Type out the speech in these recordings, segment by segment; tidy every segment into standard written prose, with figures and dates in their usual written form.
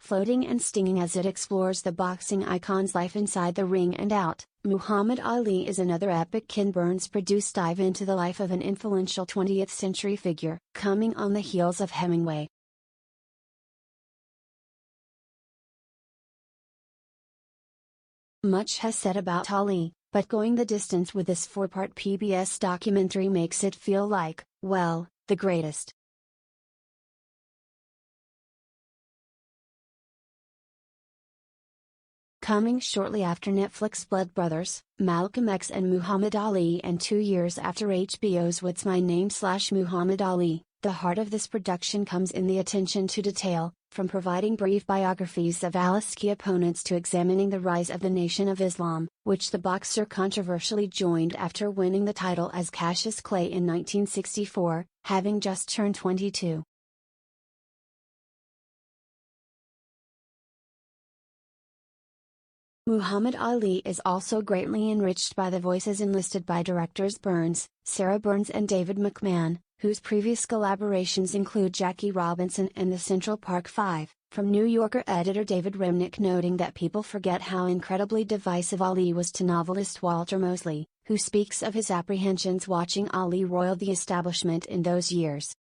floating and stinging as it explores the boxing icon's life inside the ring and out. Muhammad Ali is another epic Burns produced dive into the life of an influential 20th century figure, coming on the heels of Hemingway. Much has said about Ali, but going the distance with this 4-part PBS documentary makes it feel like, well, the greatest. Coming shortly after Netflix Blood Brothers, Malcolm X and Muhammad Ali, and 2 years after HBO's What's My Name / Muhammad Ali, the heart of this production comes in the attention to detail, from providing brief biographies of Ali's key opponents to examining the rise of the Nation of Islam, which the boxer controversially joined after winning the title as Cassius Clay in 1964, having just turned 22. Muhammad Ali is also greatly enriched by the voices enlisted by directors Burns, Burns and David McMahon, whose previous collaborations include Jackie Robinson and the Central Park Five, from New Yorker editor David Remnick noting that people forget how incredibly divisive Ali was to novelist Walter Mosley, who speaks of his apprehensions watching Ali roil the establishment in those years.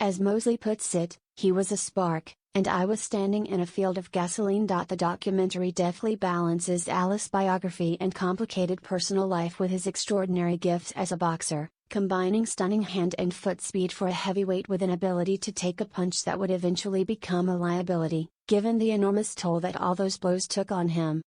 As Mosley puts it, he was a spark, and I was standing in a field of gasoline. The documentary deftly balances Ali's biography and complicated personal life with his extraordinary gifts as a boxer, combining stunning hand and foot speed for a heavyweight with an ability to take a punch that would eventually become a liability, given the enormous toll that all those blows took on him.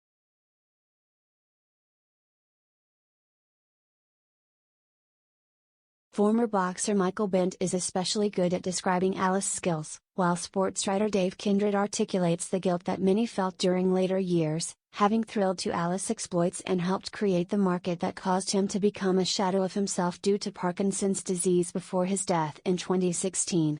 Former boxer Michael Bentt is especially good at describing Ali's skills, while sportswriter Dave Kindred articulates the guilt that many felt during later years, having thrilled to Ali's exploits and helped create the market that caused him to become a shadow of himself due to Parkinson's disease before his death in 2016.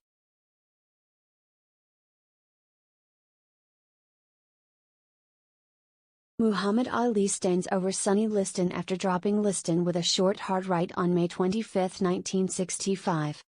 Muhammad Ali stands over Sonny Liston after dropping Liston with a short hard right on May 25, 1965.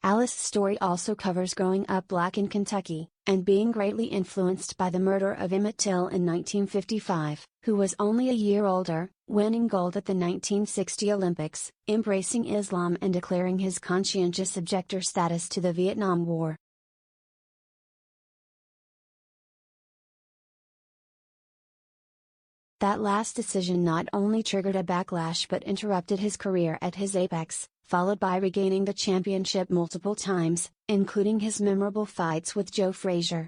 Ali's story also covers growing up black in Kentucky, and being greatly influenced by the murder of Emmett Till in 1955, who was only a year older, winning gold at the 1960 Olympics, embracing Islam and declaring his conscientious objector status to the Vietnam War. That last decision not only triggered a backlash but interrupted his career at his apex, followed by regaining the championship multiple times, including his memorable fights with Joe Frazier.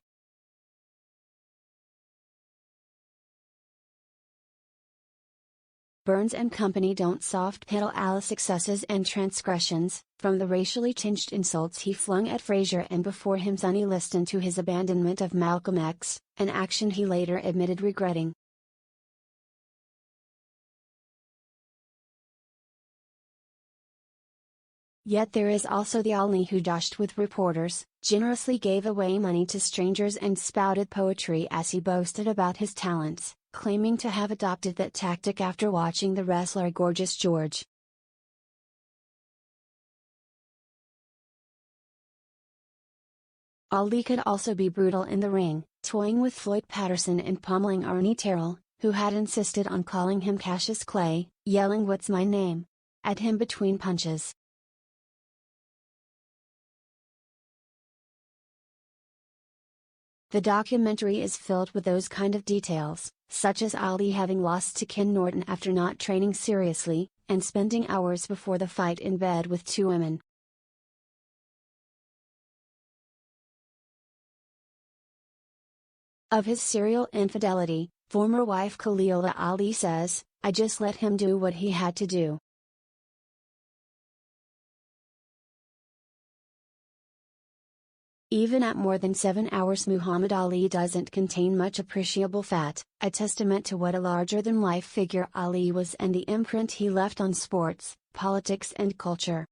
Burns and company don't soft-peddle Ali's successes and transgressions, from the racially tinged insults he flung at Frazier and before him Sonny Liston to his abandonment of Malcolm X, an action he later admitted regretting. Yet there is also the Ali who dashed with reporters, generously gave away money to strangers and spouted poetry as he boasted about his talents, claiming to have adopted that tactic after watching the wrestler Gorgeous George. Ali could also be brutal in the ring, toying with Floyd Patterson and pummeling Ernie Terrell, who had insisted on calling him Cassius Clay, yelling "What's my name?" at him between punches. The documentary is filled with those kind of details, such as Ali having lost to Ken Norton after not training seriously, and spending hours before the fight in bed with two women. Of his serial infidelity, former wife Khalila Ali says, "I just let him do what he had to do." Even at more than 7 hours, Muhammad Ali doesn't contain much appreciable fat, a testament to what a larger-than-life figure Ali was and the imprint he left on sports, politics and culture.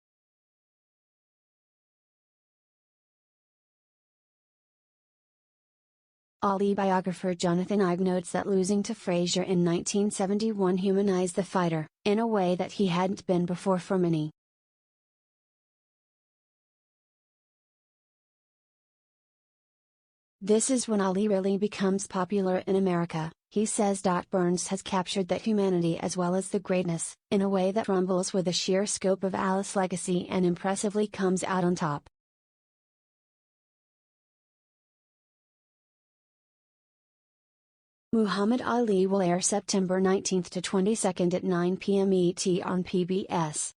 Ali biographer Jonathan Ive notes that losing to Frazier in 1971 humanized the fighter, in a way that he hadn't been before for many. This is when Ali really becomes popular in America, he says. Burns has captured that humanity as well as the greatness, in a way that rumbles with the sheer scope of Ali's legacy and impressively comes out on top. Muhammad Ali will air September 19 to 22 at 9 p.m. ET on PBS.